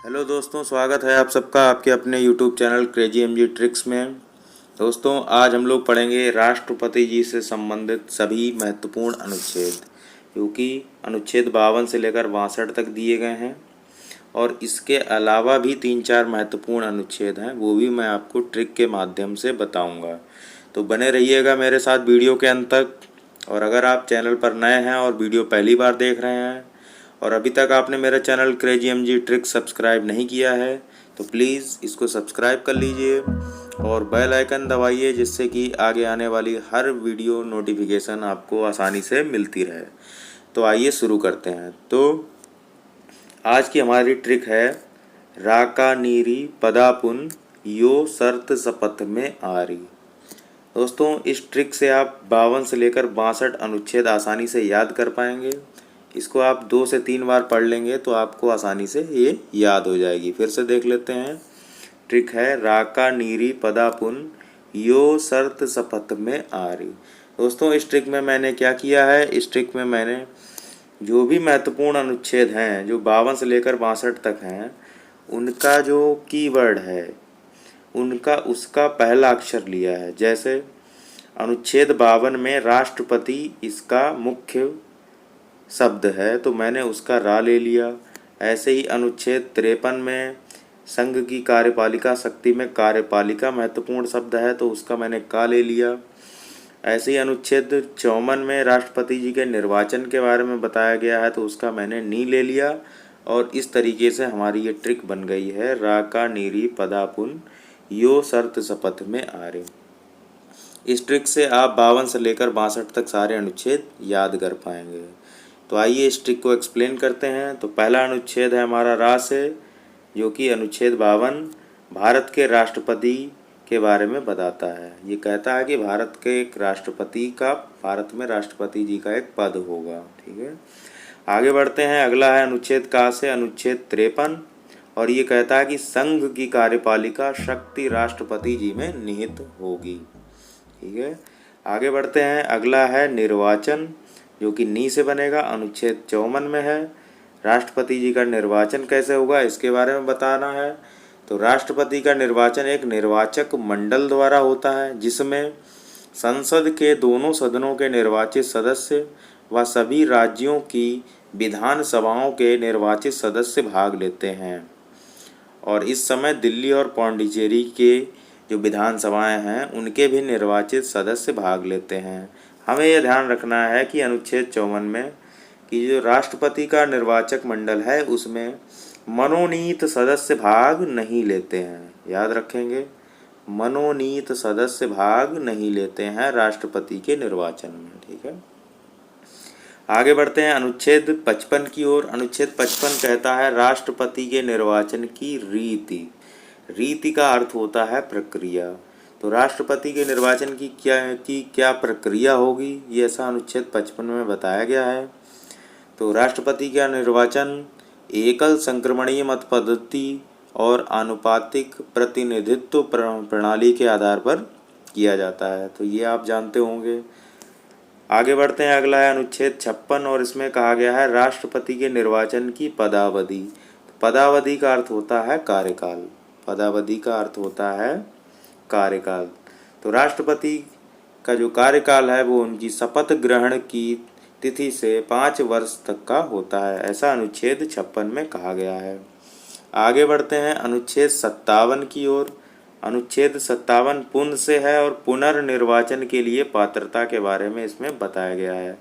Hello दोस्तों, स्वागत है आप सबका आपके अपने YouTube channel crazy MG tricks में। दोस्तों, आज हम लोग पढ़ेंगे राष्ट्रपति जी से संबंधित सभी महत्वपूर्ण अनुच्छेद, जो कि अनुच्छेद 52 से लेकर 62 तक दिए गए हैं। और इसके अलावा भी 3-4 महत्वपूर्ण अनुच्छेद हैं, वो भी मैं आपको ट्रिक के माध्यम से बताऊंगा। तो बने रहिएगा मेरे साथ वीडियो के अंत तक। और अगर आप चैनल पर नए हैं और वीडियो पहली बार देख रहे हैं और अभी तक आपने मेरा channel crazy MG tricks subscribe नहीं किया है, तो प्लीज़ इसको सब्सक्राइब कर लीजिए और बेल आइकन दबाइए, जिससे कि आगे आने वाली हर वीडियो नोटिफिकेशन आपको आसानी से मिलती रहे। तो आइए शुरू करते हैं। तो आज की हमारी ट्रिक है राका नीरी पदापुन यो शर्त शपथ में आरी। दोस्तों, इस ट्रिक से आप 52 से लेकर 62 अनुच्छेद आसानी से याद कर पाएंगे। इसको आप 2 से 3 बार पढ़ लेंगे तो आपको आसानी से ये याद हो जाएगी। फिर से देख लेते हैं। ट्रिक है राका नीरी पदापुन यो शर्त शपथ में आरी। दोस्तों, इस ट्रिक में मैंने क्या किया है, इस ट्रिक में मैंने जो भी महत्वपूर्ण अनुच्छेद हैं, जो 52 से लेकर 62 तक हैं, उनका जो कीवर्ड है, उनका उसका पहला अक्षर लिया है। जैसे अनुच्छेद 52 में राष्ट्रपति इसका मुख्य शब्द है, तो मैंने उसका रा ले लिया। ऐसे ही अनुच्छेद 53 में संघ की कार्यपालिका शक्ति में कार्यपालिका महत्वपूर्ण शब्द है, तो उसका मैंने का ले लिया। ऐसे ही अनुच्छेद 54 में राष्ट्रपति जी के निर्वाचन के बारे में बताया गया है, तो उसका मैंने नी ले लिया। और इस तरीके से हमारी ये ट्रिक बन गई है राका नीरी पदापुन यो शर्त शपथ में आरे। इस ट्रिक से आप 52 से लेकर 62 तक सारे अनुच्छेद याद कर पाएंगे। तो आइए इस ट्रिक को एक्सप्लेन करते हैं। तो पहला अनुच्छेद है हमारा रा से, जो कि अनुच्छेद 52 भारत के राष्ट्रपति के बारे में बताता है। ये कहता है कि भारत के एक राष्ट्रपति का, भारत में राष्ट्रपति जी का एक पद होगा। ठीक है, आगे बढ़ते हैं। अगला है अनुच्छेद का से, अनुच्छेद 53, और ये कहता है कि संघ की कार्यपालिका शक्ति राष्ट्रपति जी में निहित होगी। ठीक है, आगे बढ़ते हैं। अगला है निर्वाचन, जो कि नी से बनेगा, अनुच्छेद 54 में है। राष्ट्रपति जी का निर्वाचन कैसे होगा, इसके बारे में बताना है। तो राष्ट्रपति का निर्वाचन एक निर्वाचक मंडल द्वारा होता है, जिसमें संसद के दोनों सदनों के निर्वाचित सदस्य व सभी राज्यों की विधानसभाओं के निर्वाचित सदस्य भाग लेते हैं। और इस समय दिल्ली और पौंडीचेरी के जो विधानसभाएं हैं, उनके भी निर्वाचित सदस्य भाग लेते हैं। हमें यह ध्यान रखना है कि अनुच्छेद 54 में कि जो राष्ट्रपति का निर्वाचक मंडल है, उसमें मनोनीत सदस्य भाग नहीं लेते हैं। याद रखेंगे, मनोनीत सदस्य भाग नहीं लेते हैं राष्ट्रपति के निर्वाचन में। ठीक है, आगे बढ़ते हैं अनुच्छेद 55 की ओर। अनुच्छेद 55 कहता है राष्ट्रपति के निर्वाचन की रीति। रीति का अर्थ होता है प्रक्रिया। तो राष्ट्रपति के निर्वाचन की क्या प्रक्रिया होगी, ये ऐसा अनुच्छेद 55 में बताया गया है। तो राष्ट्रपति का निर्वाचन एकल संक्रमणीय मत पद्धति और आनुपातिक प्रतिनिधित्व प्रणाली के आधार पर किया जाता है। तो ये आप जानते होंगे। आगे बढ़ते हैं। अगला है अनुच्छेद 56, और इसमें कहा गया है राष्ट्रपति के निर्वाचन की पदावधि। पदावधि का अर्थ होता है कार्यकाल। पदावधि का अर्थ होता है कार्यकाल। तो राष्ट्रपति का जो कार्यकाल है, वो उनकी शपथ ग्रहण की तिथि से 5 वर्ष तक का होता है, ऐसा अनुच्छेद 56 में कहा गया है। आगे बढ़ते हैं अनुच्छेद 57 की ओर। अनुच्छेद 57 पुन से है और पुनर्निर्वाचन के लिए पात्रता के बारे में इसमें बताया गया है।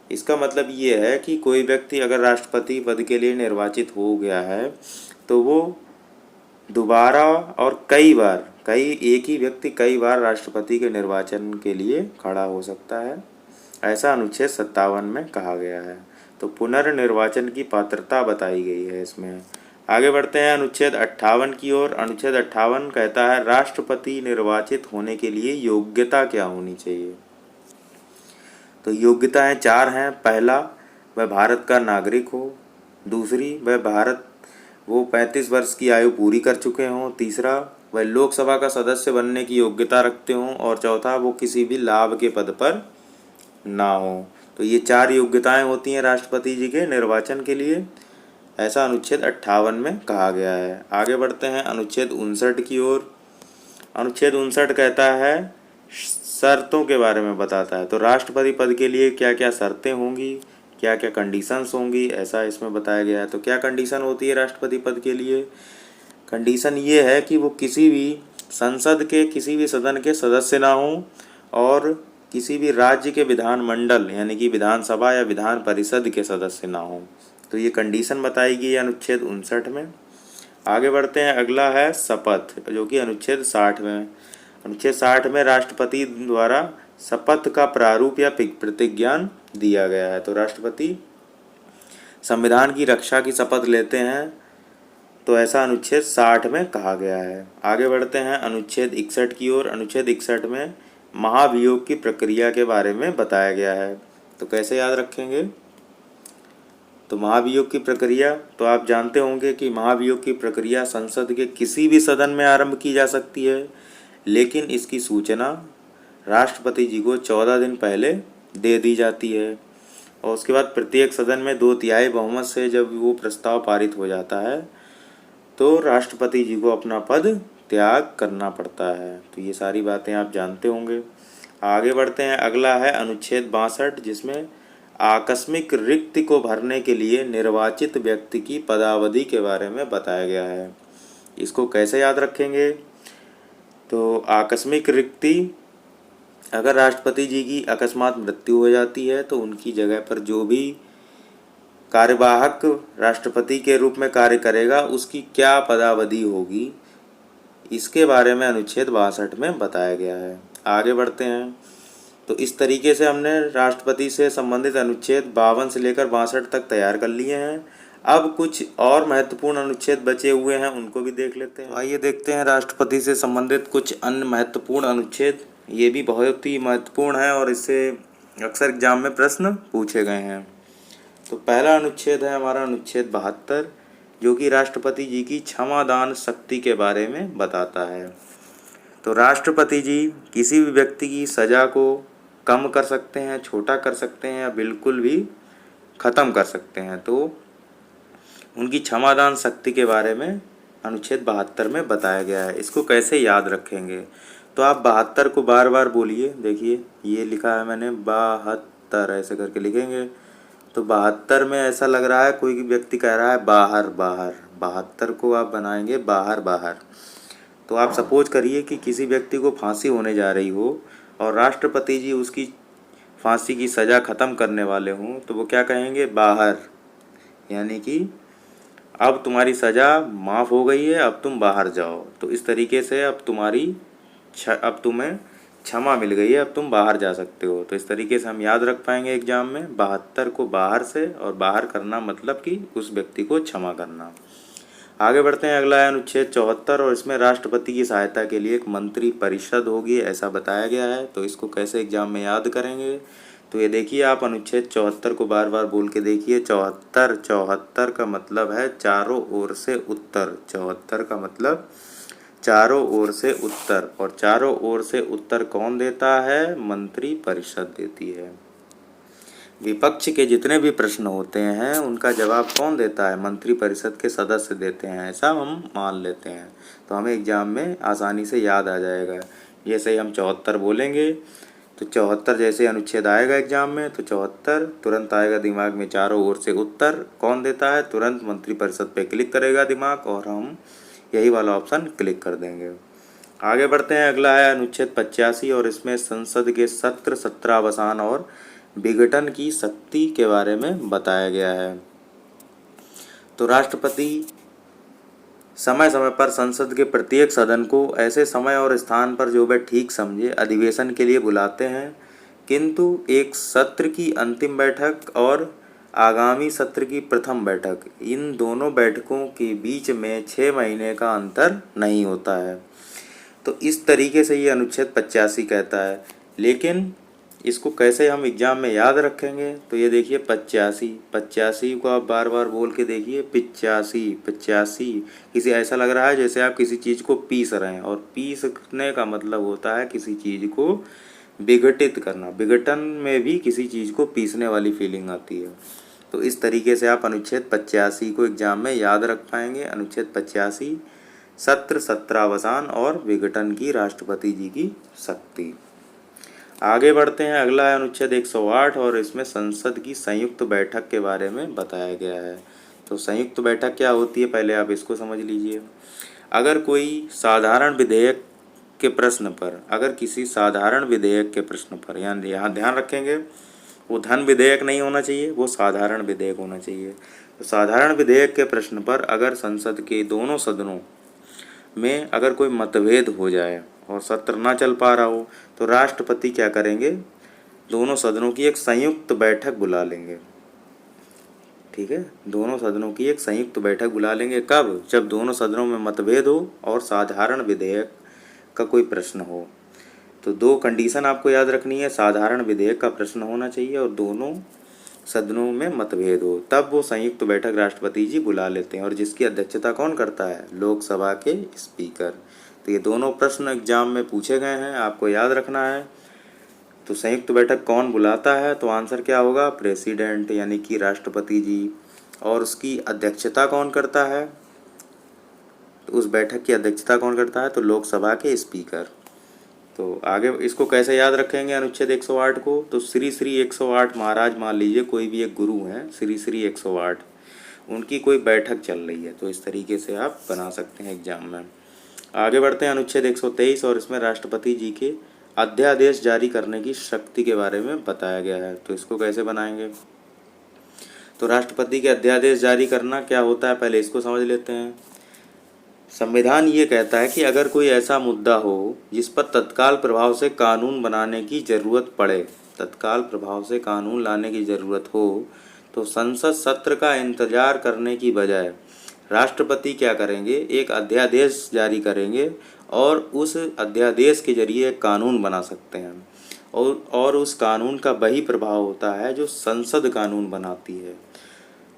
इसका मतलब ये है कि कोई व्यक्ति अगर राष्ट्रपति पद के लिए निर्वाचित हो गया है, तो वो दोबारा और एक ही व्यक्ति कई बार राष्ट्रपति के निर्वाचन के लिए खड़ा हो सकता है, ऐसा अनुच्छेद 57 में कहा गया है। तो पुनर्निर्वाचन की पात्रता बताई गई है इसमें। आगे बढ़ते हैं अनुच्छेद 58 की ओर। अनुच्छेद 58 कहता है राष्ट्रपति निर्वाचित होने के लिए योग्यता क्या होनी चाहिए। तो योग्यताएं 4 हैं। पहला, वह भारत का नागरिक हो। दूसरी, वो 35 वर्ष की आयु पूरी कर चुके हों। तीसरा, वह लोकसभा का सदस्य बनने की योग्यता रखते हों। और चौथा, वो किसी भी लाभ के पद पर ना हो। तो ये 4 योग्यताएं होती हैं राष्ट्रपति जी के निर्वाचन के लिए। ऐसा अनुच्छेद 58 में कहा गया है। आगे बढ़ते हैं अनुच्छेद 59 की ओर। अनुच्छेद 59 कहता है, शर्तों के बारे में बताता है। तो राष्ट्रपति पद के लिए क्या क्या शर्तें होंगी, क्या क्या कंडीशंस होंगी, ऐसा इसमें बताया गया है। तो क्या कंडीशन होती है राष्ट्रपति पद के लिए? कंडीशन ये है कि वो किसी भी संसद के किसी भी सदन के सदस्य ना हों और किसी भी राज्य के विधानमंडल यानी कि विधानसभा या विधान परिषद के सदस्य ना हों। तो ये कंडीशन बताई गई है अनुच्छेद 59 में। आगे बढ़ते हैं, अगला है शपथ, जो कि अनुच्छेद 60 में। अनुच्छेद 60 में राष्ट्रपति द्वारा शपथ का प्रारूप या प्रतिज्ञान दिया गया है। तो राष्ट्रपति संविधान की रक्षा की शपथ लेते हैं, तो ऐसा अनुच्छेद 60 में कहा गया है। आगे बढ़ते हैं अनुच्छेद 61 की ओर। अनुच्छेद 61 में महाभियोग की प्रक्रिया के बारे में बताया गया है। तो कैसे याद रखेंगे? तो महाभियोग की प्रक्रिया, तो आप जानते होंगे कि महाभियोग की प्रक्रिया संसद के किसी भी सदन में आरंभ की जा सकती है, लेकिन इसकी सूचना राष्ट्रपति जी को 14 दिन पहले दे दी जाती है और उसके बाद प्रत्येक सदन में 2/3 बहुमत से जब वो प्रस्ताव पारित हो जाता है तो राष्ट्रपति जी को अपना पद त्याग करना पड़ता है। तो ये सारी बातें आप जानते होंगे। आगे बढ़ते हैं, अगला है अनुच्छेद 62, जिसमें आकस्मिक रिक्ति को भरने के लिए निर्वाचित व्यक्ति की पदावधि के बारे में बताया गया है। इसको कैसे याद रखेंगे? तो आकस्मिक रिक्ति, अगर राष्ट्रपति जी की अकस्मात मृत्यु हो जाती है तो उनकी जगह पर जो भी कार्यवाहक राष्ट्रपति के रूप में कार्य करेगा उसकी क्या पदावधि होगी, इसके बारे में अनुच्छेद 62 में बताया गया है। आगे बढ़ते हैं, तो इस तरीके से हमने राष्ट्रपति से संबंधित अनुच्छेद 52 से लेकर 62 तक तैयार कर लिए हैं। अब कुछ और महत्वपूर्ण अनुच्छेद बचे हुए हैं, उनको भी देख लेते हैं। आइए देखते हैं राष्ट्रपति से संबंधित कुछ अन्य महत्वपूर्ण अनुच्छेद। ये भी बहुत ही महत्वपूर्ण है और इससे अक्सर एग्जाम में प्रश्न पूछे गए हैं। तो पहला अनुच्छेद है हमारा अनुच्छेद 72, जो कि राष्ट्रपति जी की क्षमादान शक्ति के बारे में बताता है। तो राष्ट्रपति जी किसी भी व्यक्ति की सज़ा को कम कर सकते हैं, छोटा कर सकते हैं या बिल्कुल भी ख़त्म कर सकते हैं। तो उनकी क्षमादान शक्ति के बारे में अनुच्छेद 72 में बताया गया है। इसको कैसे याद रखेंगे? तो आप 72 को बार बार बोलिए। देखिए ये लिखा है मैंने 72, ऐसे करके लिखेंगे। तो 72 में ऐसा लग रहा है कोई व्यक्ति कह रहा है बाहर बाहर, 72 को आप बनाएंगे बाहर बाहर। तो आप सपोज करिए कि किसी व्यक्ति को फांसी होने जा रही हो और राष्ट्रपति जी उसकी फांसी की सज़ा ख़त्म करने वाले हों, तो वो क्या कहेंगे? बाहर, यानी कि अब तुम्हारी सज़ा माफ़ हो गई है, अब तुम बाहर जाओ। तो इस तरीके से अब तुम्हें क्षमा मिल गई है, अब तुम बाहर जा सकते हो। तो इस तरीके से हम याद रख पाएंगे एग्जाम में 72 को बाहर से, और बाहर करना मतलब कि उस व्यक्ति को क्षमा करना। आगे बढ़ते हैं, अगला है अनुच्छेद 74 और इसमें राष्ट्रपति की सहायता के लिए एक मंत्री परिषद होगी, ऐसा बताया गया है। तो इसको कैसे एग्जाम में याद करेंगे? तो ये देखिए, आप अनुच्छेद 74 को बार बार बोल के देखिए। 74 का मतलब है चारों ओर से उत्तर। 74 का मतलब चारों ओर से उत्तर, और चारों ओर से उत्तर कौन देता है? मंत्री परिषद देती है। विपक्ष के जितने भी प्रश्न होते हैं उनका जवाब कौन देता है? मंत्री परिषद के सदस्य देते हैं, ऐसा हम मान लेते हैं। तो हमें एग्जाम में आसानी से याद आ जाएगा। जैसे ही हम 74 बोलेंगे तो 74 जैसे अनुच्छेद आएगा एग्जाम में, तो 74 तुरंत आएगा दिमाग में, चारों ओर से उत्तर कौन देता है? तुरंत मंत्री परिषद पे क्लिक करेगा दिमाग और हम यही वाला ऑप्शन क्लिक कर देंगे। आगे बढ़ते हैं, अगला है अनुच्छेद 85 और इसमें संसद के सत्र, सत्रावसान और विघटन की शक्ति के बारे में बताया गया है। तो राष्ट्रपति समय समय पर संसद के प्रत्येक सदन को ऐसे समय और स्थान पर जो वह ठीक समझे अधिवेशन के लिए बुलाते हैं, किंतु एक सत्र की अंतिम बैठक और आगामी सत्र की प्रथम बैठक, इन दोनों बैठकों के बीच में 6 महीने का अंतर नहीं होता है। तो इस तरीके से ये अनुच्छेद 85 कहता है। लेकिन इसको कैसे हम एग्जाम में याद रखेंगे? तो ये देखिए 85 को आप बार बार बोल के देखिए, 85। किसी ऐसा लग रहा है जैसे आप किसी चीज़ को पीस रहे हैं, और पीसने का मतलब होता है किसी चीज़ को विघटित करना। विघटन में भी किसी चीज़ को पीसने वाली फीलिंग आती है। तो इस तरीके से आप अनुच्छेद 85 को एग्जाम में याद रख पाएंगे। अनुच्छेद 85 सत्र, सत्रावसान और विघटन की राष्ट्रपति जी की शक्ति। आगे बढ़ते हैं। अगला है अनुच्छेद 108 और इसमें संसद की संयुक्त बैठक के बारे में बताया गया है। तो संयुक्त बैठक क्या होती है, पहले आप इसको समझ लीजिए। अगर कोई साधारण विधेयक के प्रश्न पर, अगर किसी साधारण विधेयक के प्रश्न पर, यानी यहाँ ध्यान रखेंगे वो धन विधेयक नहीं होना चाहिए, वो साधारण विधेयक होना चाहिए। तो साधारण विधेयक के प्रश्न पर अगर संसद के दोनों सदनों में अगर कोई मतभेद हो जाए और सत्र ना चल पा रहा हो तो राष्ट्रपति क्या करेंगे, दोनों सदनों की एक संयुक्त बैठक बुला लेंगे। ठीक है, दोनों सदनों की एक संयुक्त बैठक बुला लेंगे। कब? जब दोनों सदनों में मतभेद हो और साधारण विधेयक का कोई प्रश्न हो। तो दो कंडीशन आपको याद रखनी है, साधारण विधेयक का प्रश्न होना चाहिए और दोनों सदनों में मतभेद हो, तब वो संयुक्त बैठक राष्ट्रपति जी बुला लेते हैं। और जिसकी अध्यक्षता कौन करता है? लोकसभा के स्पीकर। तो ये दोनों प्रश्न एग्जाम में पूछे गए हैं, आपको याद रखना है। तो संयुक्त बैठक कौन बुलाता है? तो आंसर क्या होगा? प्रेसिडेंट, यानी कि राष्ट्रपति जी। और उसकी अध्यक्षता कौन करता है? तो उस बैठक की अध्यक्षता कौन करता है? तो लोकसभा के स्पीकर। तो आगे इसको कैसे याद रखेंगे अनुच्छेद 108 को? तो श्री श्री 108 महाराज, मान लीजिए कोई भी एक गुरु हैं, श्री श्री 108, उनकी कोई बैठक चल रही है, तो इस तरीके से आप बना सकते हैं एग्जाम में। आगे बढ़ते हैं अनुच्छेद 123 और इसमें राष्ट्रपति जी के अध्यादेश जारी करने की शक्ति के बारे में बताया गया है। तो इसको कैसे बनाएंगे? तो राष्ट्रपति के अध्यादेश जारी करना क्या होता है, पहले इसको समझ लेते हैं। संविधान ये कहता है कि अगर कोई ऐसा मुद्दा हो जिस पर तत्काल प्रभाव से कानून बनाने की ज़रूरत पड़े, तत्काल प्रभाव से कानून लाने की ज़रूरत हो, तो संसद सत्र का इंतजार करने की बजाय राष्ट्रपति क्या करेंगे, एक अध्यादेश जारी करेंगे और उस अध्यादेश के जरिए एक कानून बना सकते हैं। और उस कानून का वही प्रभाव होता है जो संसद कानून बनाती है।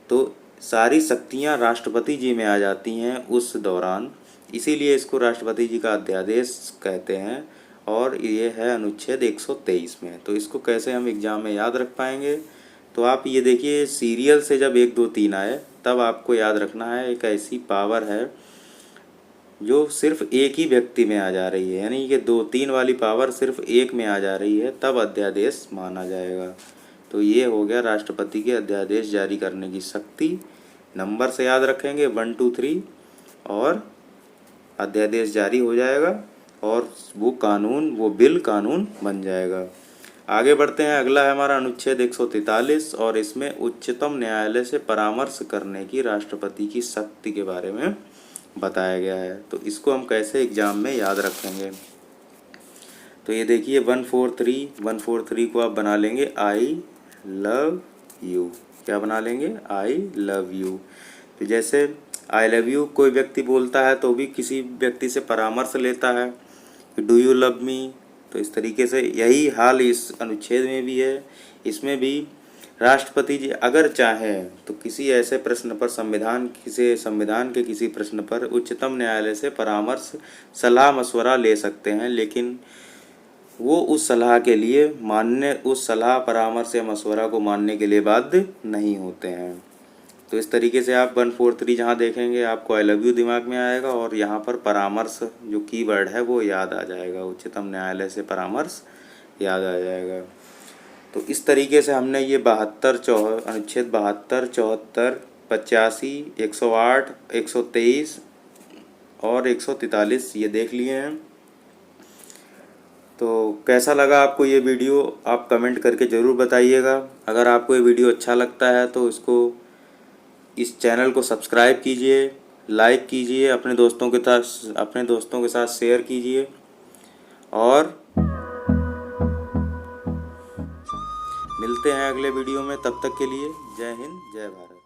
तो सारी शक्तियां राष्ट्रपति जी में आ जाती हैं उस दौरान, इसीलिए इसको राष्ट्रपति जी का अध्यादेश कहते हैं। और ये है अनुच्छेद 123 में। तो इसको कैसे हम एग्जाम में याद रख पाएंगे? तो आप ये देखिए, सीरियल से जब 1 2 3 आए तब आपको याद रखना है, एक ऐसी पावर है जो सिर्फ एक ही व्यक्ति में आ जा रही है, यानी कि 2 3 वाली पावर सिर्फ एक में आ जा रही है, तब अध्यादेश माना जाएगा। तो ये हो गया राष्ट्रपति के अध्यादेश जारी करने की शक्ति। नंबर से याद रखेंगे 1 2 3 और अध्यादेश जारी हो जाएगा और वो कानून, वो बिल कानून बन जाएगा। आगे बढ़ते हैं। अगला है हमारा अनुच्छेद 143 और इसमें उच्चतम न्यायालय से परामर्श करने की राष्ट्रपति की शक्ति के बारे में बताया गया है। तो इसको हम कैसे एग्जाम में याद रखेंगे? तो ये देखिए 143 को आप बना लेंगे आई लव यू। क्या बना लेंगे? I love you. तो जैसे आई लव यू कोई व्यक्ति बोलता है तो भी किसी व्यक्ति से परामर्श लेता है कि डू यू लव मी। तो इस तरीके से यही हाल इस अनुच्छेद में भी है। इसमें भी राष्ट्रपति जी अगर चाहें तो किसी ऐसे प्रश्न पर, संविधान के किसी प्रश्न पर उच्चतम न्यायालय से परामर्श, सलाह मशवरा ले सकते हैं, लेकिन वो उस सलाह के लिए उस सलाह, परामर्श या मशवरा को मानने के लिए बाध्य नहीं होते हैं। तो इस तरीके से आप 143 जहाँ देखेंगे आपको आई लव यू दिमाग में आएगा और यहाँ पर परामर्श जो कीवर्ड है वो याद आ जाएगा, उच्चतम न्यायालय से परामर्श याद आ जाएगा। तो इस तरीके से हमने ये अनुच्छेद 72, 74, 85, 108, 123 और 143 ये देख लिए हैं। तो कैसा लगा आपको ये वीडियो, आप कमेंट करके ज़रूर बताइएगा। अगर आपको ये वीडियो अच्छा लगता है तो इस चैनल को सब्सक्राइब कीजिए, लाइक कीजिए, अपने दोस्तों के साथ शेयर कीजिए और मिलते हैं अगले वीडियो में। तब तक के लिए जय हिंद, जय भारत।